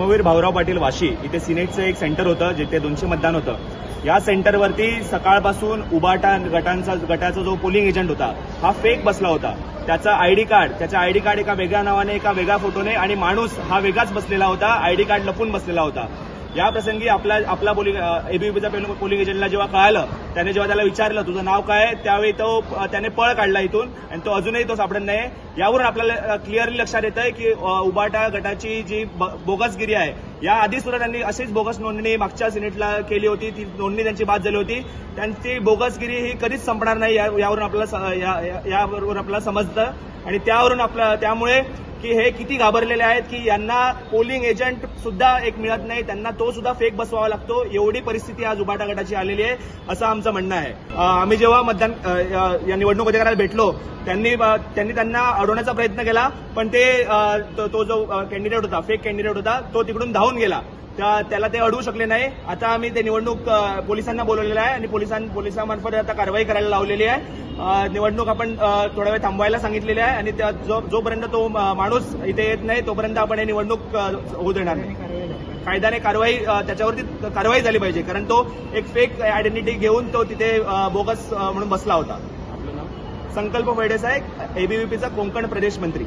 धर्मवीर भाऊराव पाटील वाशी इथे सिनेटचं एक सेंटर होतं जिथे 200 मतदान होतं. या सेंटरवरती सकाळपासून उबाटा गटाचा जो पोलिंग एजंट होता हा फेक बसला होता. त्याचा आयडी कार्ड एका वेगळ्या नावाने एका वेगळ्या फोटोने आणि माणूस हा वेगळाच बसलेला होता. आयडी कार्ड लपून बसलेला होता. या प्रसंगी आपला पोलिंग एबीव्हीपीचा पोलिंग एजंटला जेव्हा कळालं त्याने जेव्हा त्याला विचारलं तुझं नाव काय त्यावेळी त्याने पळ काढला इथून आणि तो अजूनही तो सापडत नाही. यावरून आपल्याला क्लिअरली लक्षात येतंय की उबाटा गटाची जी बोगसगिरी आहे या आधी सुद्धा त्यांनी अशीच बोगस नोंदणी मागच्या सिनेटला केली होती. ती नोंदणी त्यांची बाद झाली होती. त्यांची बोगसगिरी ही कधीच संपणार नाही यावरून आपल्याला समजतं आणि त्यामुळे की हे किती घाबरलेले आहेत की यांना पोलिंग एजंट सुद्धा एक मिळत नाही. त्यांना तो सुद्धा फेक बसवावा लागतो. एवढी परिस्थिती आज उबाटा गटाची आलेली आहे असं आमचं म्हणणं आहे. आम्ही जेव्हा या निवडणूक अधिकाऱ्याला भेटलो त्यांनी त्यांना अडवण्याचा प्रयत्न केला पण तो जो कॅन्डिडेट होता फेक कॅन्डिडेट होता तो तिकडून धावून गेला. त्याला ते अडवू शकले नाही. आता आम्ही ते निवडणूक पोलिसांना बोलवलेलं आहे आणि पोलिसांमार्फत आता कारवाई करायला लावलेली आहे. निवडणूक आपण थोडा वेळ थांबवायला सांगितलेली आहे आणि जोपर्यंत तो माणूस इथे येत नाही तोपर्यंत आपण हे निवडणूक होऊ देणार नाही. कायद्याने त्याच्यावरती कारवाई झाली पाहिजे कारण तो एक फेक आयडेंटिटी घेऊन तो तिथे बोगस म्हणून बसला होता. संकल्प फळदेसाई एबीव्हीपीचा कोकण प्रदेश मंत्री.